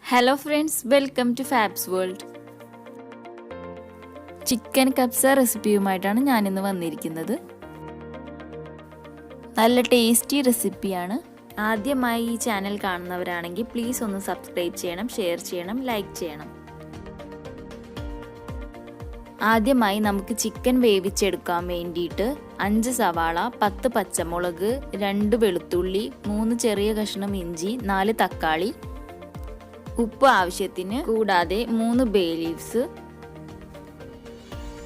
Hello friends, welcome to Fabs World. Chicken kabsa റെസിപ്പിയുമായിട്ടാണ് ഞാനിന്ന് വന്നിരിക്കുന്നത്. നല്ല ടേസ്റ്റി റെസിപ്പിയാണ്. ആദ്യമായി ഈ ചാനൽ കാണുന്നവരാണെങ്കിൽ പ്ലീസ് ഒന്ന് സബ്സ്ക്രൈബ് ചെയ്യണം, ഷെയർ ചെയ്യണം, ലൈക്ക് ചെയ്യണം. ആദ്യമായി നമുക്ക് ചിക്കൻ വേവിച്ചെടുക്കാൻ വേണ്ടിയിട്ട് 5 സവാള, 10 പച്ചമുളക്, 2 വെളുത്തുള്ളി, 3 ചെറിയ കഷ്ണം ഇഞ്ചി, 4 തക്കാളി, ഉപ്പ് ആവശ്യത്തിന്, കൂടാതെ 3 ബേ ലീവ്സ്,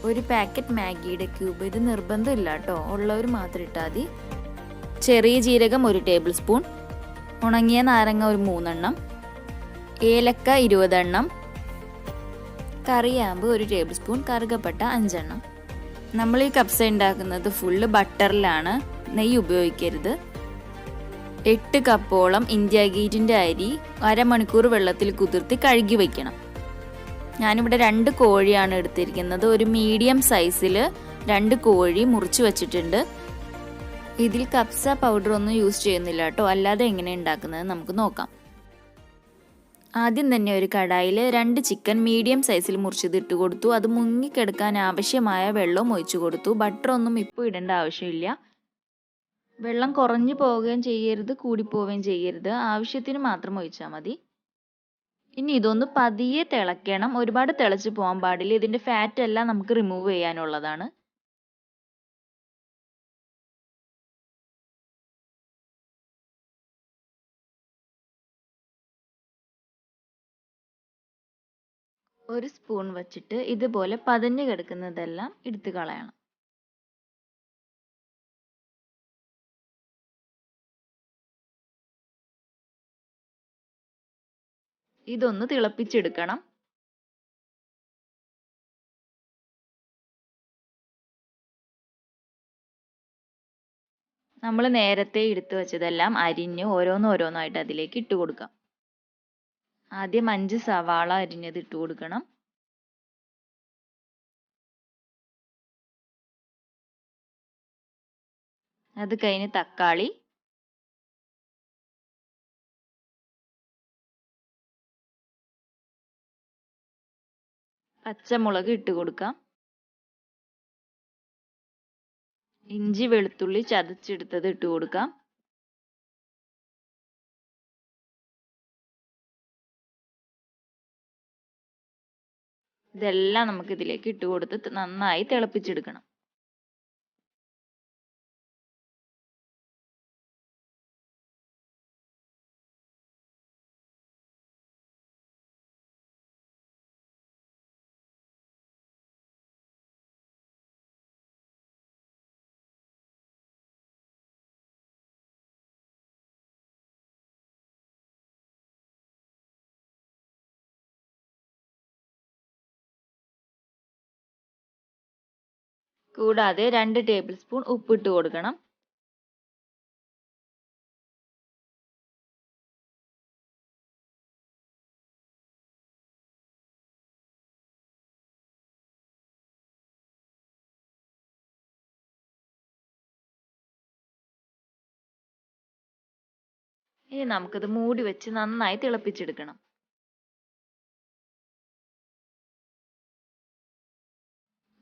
ഒരു പാക്കറ്റ് മാഗിയുടെ ക്യൂബ്. ഇത് നിർബന്ധമില്ല കേട്ടോ, ഉള്ളവർ മാത്രം ഇട്ടാൽ മതി. ചെറിയ ജീരകം 1 ടേബിൾ സ്പൂൺ, ഉണങ്ങിയ നാരങ്ങ ഒരു 3 എണ്ണം, ഏലക്ക 20 എണ്ണം, കറിയാമ്പ് 1 ടേബിൾ സ്പൂൺ, കറുകപ്പട്ട 5 എണ്ണം. നമ്മൾ ഈ കബ്സ ഉണ്ടാക്കുന്നത് ഫുള്ള് ബട്ടറിലാണ്, നെയ്യ് ഉപയോഗിക്കരുത്. 8 കപ്പോളം ഇന്ത്യ ഗേറ്റിൻ്റെ അരി അരമണിക്കൂർ വെള്ളത്തിൽ കുതിർത്തി കഴുകി വയ്ക്കണം. ഞാനിവിടെ 2 കോഴിയാണ് എടുത്തിരിക്കുന്നത്. ഒരു മീഡിയം സൈസിൽ 2 കോഴി മുറിച്ച് വെച്ചിട്ടുണ്ട്. ഇതിൽ കബ്സ പൗഡർ ഒന്നും യൂസ് ചെയ്യുന്നില്ല കേട്ടോ. അല്ലാതെ എങ്ങനെ ഉണ്ടാക്കുന്നത് നമുക്ക് നോക്കാം. ആദ്യം തന്നെ ഒരു കടായിൽ 2 ചിക്കൻ മീഡിയം സൈസിൽ മുറിച്ചത് ഇട്ട് കൊടുത്തു. അത് മുങ്ങിക്കിടക്കാൻ ആവശ്യമായ വെള്ളം ഒഴിച്ചു കൊടുത്തു. ബട്ടറൊന്നും ഇപ്പോൾ ഇടേണ്ട ആവശ്യമില്ല. വെള്ളം കുറഞ്ഞു പോവുകയും ചെയ്യരുത്, കൂടിപ്പോവുകയും ചെയ്യരുത്. ആവശ്യത്തിന് മാത്രം ഒഴിച്ചാൽ മതി. ഇനി ഇതൊന്ന് പതിയെ തിളയ്ക്കണം. ഒരുപാട് തിളച്ച് പോകാൻ പാടില്ല. ഇതിൻ്റെ ഫാറ്റ് എല്ലാം നമുക്ക് റിമൂവ് ചെയ്യാനുള്ളതാണ്. ഒരു സ്പൂൺ വച്ചിട്ട് ഇതുപോലെ പതഞ്ഞു കിടക്കുന്നതെല്ലാം എടുത്തു കളയണം. ഇതൊന്ന് തിളപ്പിച്ചെടുക്കണം. നമ്മൾ നേരത്തെ എടുത്തു വെച്ചതെല്ലാം അരിഞ്ഞ് ഓരോന്നോരോന്നായിട്ട് അതിലേക്ക് ഇട്ട് കൊടുക്കാം. ആദ്യം 5 സവാള അരിഞ്ഞത് ഇട്ട് കൊടുക്കണം. അത് കഴിഞ്ഞ് തക്കാളി, പച്ചമുളക് ഇട്ട് കൊടുക്കാം. ഇഞ്ചി വെളുത്തുള്ളി ചതച്ചെടുത്തത് ഇട്ട് കൊടുക്കാം. ഇതെല്ലാം നമുക്ക് ഇതിലേക്ക് ഇട്ട് കൊടുത്ത് നന്നായി തിളപ്പിച്ചെടുക്കണം. കൂടാതെ 2 ടേബിൾ സ്പൂൺ ഉപ്പിട്ട് കൊടുക്കണം. ഇനി നമുക്കിത് മൂടി വെച്ച് നന്നായി തിളപ്പിച്ചെടുക്കണം.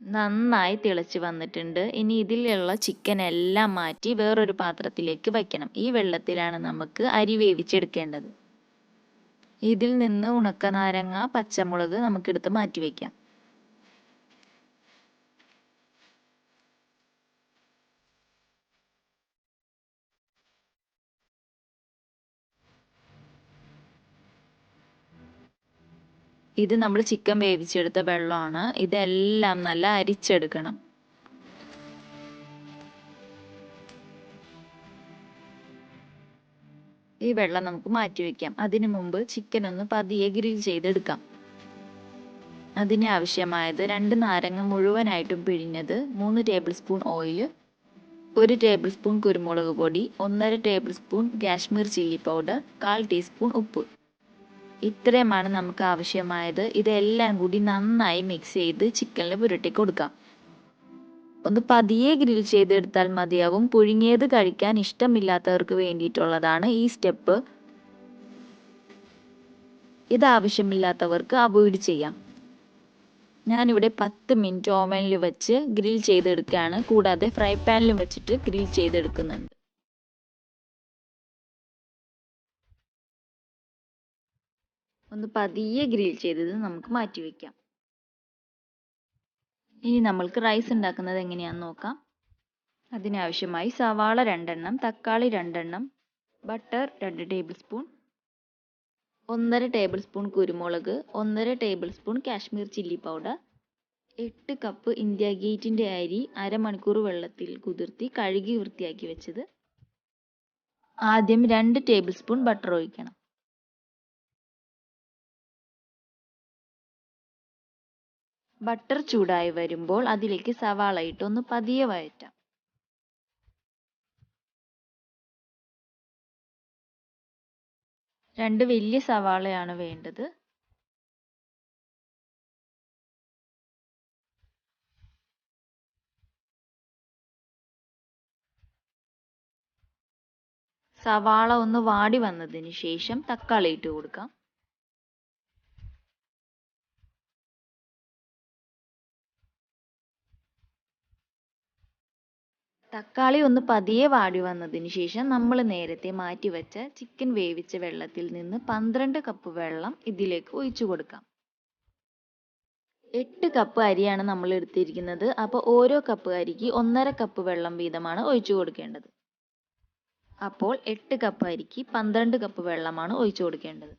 നന്നായി തിളച്ച് വന്നിട്ടുണ്ട്. ഇനി ഇതിലുള്ള ചിക്കൻ എല്ലാം മാറ്റി വേറൊരു പാത്രത്തിലേക്ക് വയ്ക്കണം. ഈ വെള്ളത്തിലാണ് നമുക്ക് അരി വേവിച്ചെടുക്കേണ്ടത്. ഇതിൽ നിന്ന് ഉണക്കനാരങ്ങ, പച്ചമുളക് നമുക്കെടുത്ത് മാറ്റി വയ്ക്കാം. ഇത് നമ്മൾ ചിക്കൻ വേവിച്ചെടുത്ത വെള്ളമാണ്. ഇതെല്ലാം നല്ല അരിച്ചെടുക്കണം. ഈ വെള്ളം നമുക്ക് മാറ്റി വെക്കാം. അതിനു മുമ്പ് ചിക്കൻ ഒന്ന് പതിയെ ഗ്രിൽ ചെയ്തെടുക്കാം. അതിന് ആവശ്യമായത് 2 നാരങ്ങ മുഴുവനായിട്ടും പിഴിഞ്ഞത്, 3 table spoon oil, 1 table spoon കുരുമുളക് പൊടി, 1.5 tablespoon Kashmir chilli powder, 1/4 teaspoon ഉപ്പ്. ഇത്രയുമാണ് നമുക്ക് ആവശ്യമായത്. ഇതെല്ലാം കൂടി നന്നായി മിക്സ് ചെയ്ത് ചിക്കനിൽ പുരട്ടി കൊടുക്കാം. ഒന്ന് പതിയെ ഗ്രിൽ ചെയ്തെടുത്താൽ മതിയാവും. പുഴുങ്ങിയത് കഴിക്കാൻ ഇഷ്ടമില്ലാത്തവർക്ക് വേണ്ടിയിട്ടുള്ളതാണ് ഈ സ്റ്റെപ്പ്. ഇത് ആവശ്യമില്ലാത്തവർക്ക് അവോയ്ഡ് ചെയ്യാം. ഞാനിവിടെ 10 മിനിറ്റ് ഓവനിൽ വെച്ച് ഗ്രിൽ ചെയ്തെടുക്കുകയാണ്. കൂടാതെ ഫ്രൈ പാനിലും വെച്ചിട്ട് ഗ്രിൽ ചെയ്തെടുക്കുന്നുണ്ട്. ഒന്ന് പതിയെ ഗ്രിൽ ചെയ്തത് നമുക്ക് മാറ്റി വയ്ക്കാം. ഇനി നമ്മൾക്ക് റൈസ് ഉണ്ടാക്കുന്നത് എങ്ങനെയാണെന്ന് നോക്കാം. അതിനാവശ്യമായി സവാള 2 എണ്ണം, തക്കാളി 2 എണ്ണം, butter 2 tablespoon, 1.5 tablespoon കുരുമുളക്, 1.5 tablespoon Kashmir chilli powder, 8 cup India ഗേറ്റിൻ്റെ അരി അരമണിക്കൂർ വെള്ളത്തിൽ കുതിർത്തി കഴുകി വൃത്തിയാക്കി വെച്ചത്. ആദ്യം 2 ടേബിൾ സ്പൂൺ ബട്ടർ ഒഴിക്കണം. ബട്ടർ ചൂടായി വരുമ്പോൾ അതിലേക്ക് സവാള ഇട്ട് ഒന്ന് പതിയെ വഴറ്റാം. രണ്ട് വലിയ സവാളയാണ് വേണ്ടത്. സവാള ഒന്ന് വാടി വന്നതിന് ശേഷം തക്കാളി ഇട്ട് കൊടുക്കാം. തക്കാളി ഒന്ന് പതിയെ വാടി വന്നതിന് ശേഷം നമ്മൾ നേരത്തെ മാറ്റി വെച്ച ചിക്കൻ വേവിച്ച വെള്ളത്തിൽ നിന്ന് 12 കപ്പ് വെള്ളം ഇതിലേക്ക് ഒഴിച്ചു കൊടുക്കാം. 8 കപ്പ് അരിയാണ് നമ്മൾ എടുത്തിരിക്കുന്നത്. അപ്പോൾ ഓരോ കപ്പ് അരിക്ക് 1.5 കപ്പ് വെള്ളം വീതമാണ് ഒഴിച്ചു കൊടുക്കേണ്ടത്. അപ്പോൾ 8 കപ്പ് അരിക്ക് 12 കപ്പ് വെള്ളമാണ് ഒഴിച്ചു കൊടുക്കേണ്ടത്.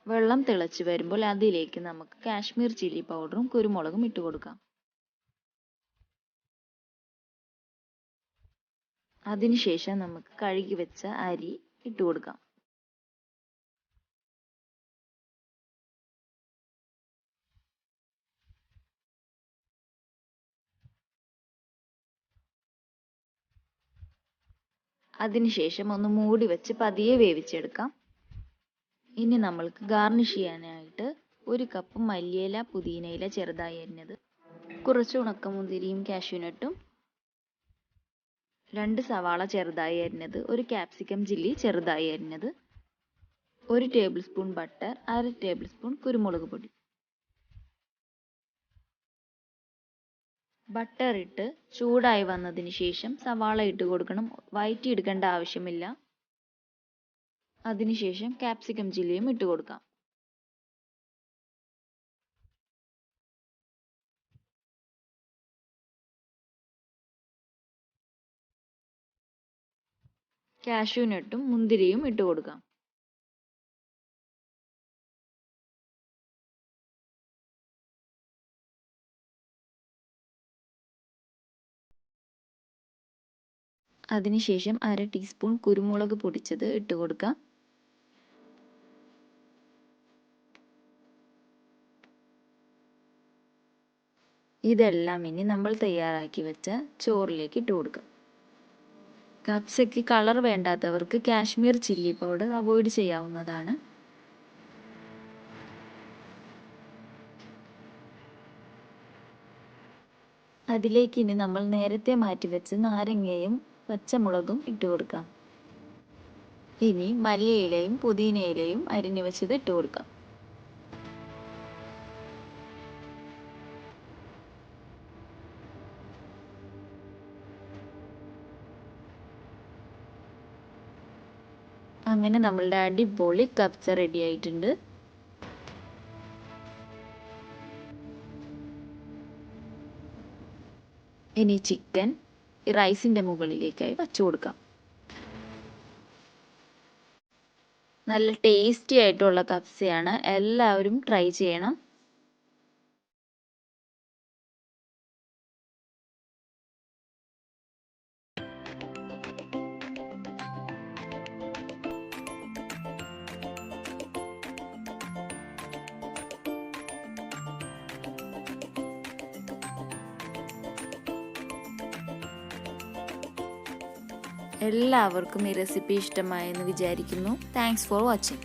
വെള്ളം തിളച്ച് വരുമ്പോൾ അതിലേക്ക് നമുക്ക് കാശ്മീർ ചില്ലി പൗഡറും കുരുമുളകും ഇട്ട് കൊടുക്കാം. അതിനുശേഷം നമുക്ക് കഴുകി വെച്ച അരി ഇട്ട് കൊടുക്കാം. അതിനുശേഷം ഒന്ന് മൂടി വെച്ച് പതിയെ വേവിച്ചെടുക്കാം. ഇനി നമ്മൾക്ക് ഗാർണിഷ് ചെയ്യാനായിട്ട് 1 കപ്പ് മല്ലിയില, പുതിനയില ചെറുതായി അരിഞ്ഞത്, കുറച്ച് ഉണക്കമുന്തിരിയും കാഷ്യൂനട്ടും, 2 സവാള ചെറുതായി അരിഞ്ഞത്, 1 ക്യാപ്സിക്കം ചില്ലി ചെറുതായി അരിഞ്ഞത്, 1 table spoon butter, 1/2 table spoon കുരുമുളക് പൊടി. ബട്ടർ ഇട്ട് ചൂടായി വന്നതിന് ശേഷം സവാള ഇട്ട് കൊടുക്കണം. വഴറ്റിയെടുക്കേണ്ട ആവശ്യമില്ല. അതിനുശേഷം ക്യാപ്സിക്കം ചില്ലിയും ഇട്ട് കൊടുക്കാം. കാഷ്യൂനട്ടും മുന്തിരിയും ഇട്ട് കൊടുക്കാം. അതിനുശേഷം 1/2 ടീസ്പൂൺ കുരുമുളക് പൊടിച്ചത് ഇട്ട് കൊടുക്കാം. ഇതെല്ലാം ഇനി നമ്മൾ തയ്യാറാക്കി വെച്ച ചോറിലേക്ക് ഇട്ട് കൊടുക്കാം. കപ്സയ്ക്ക് കളർ വേണ്ടാത്തവർക്ക് കാശ്മീർ ചില്ലി പൗഡർ അവോയ്ഡ് ചെയ്യാവുന്നതാണ്. അതിലേക്ക് ഇനി നമ്മൾ നേരത്തെ മാറ്റി വെച്ച നാരങ്ങയും പച്ചമുളകും ഇട്ട് കൊടുക്കാം. ഇനി മല്ലിയിലയും പുതിനയിലയും അരിഞ്ഞു വെച്ചത് ഇട്ട് കൊടുക്കാം. അങ്ങനെ നമ്മളുടെ അടിപൊളി കപ്സ റെഡി ആയിട്ടുണ്ട്. ഇനി ചിക്കൻ റൈസിൻ്റെ മുകളിലേക്കായി വച്ചു കൊടുക്കാം. നല്ല ടേസ്റ്റി ആയിട്ടുള്ള കപ്സയാണ്. എല്ലാവരും ട്രൈ ചെയ്യണം. എല്ലാവർക്കും ഈ റെസിപ്പി ഇഷ്ടമായെന്ന് വിചാരിക്കുന്നു. Thanks for watching.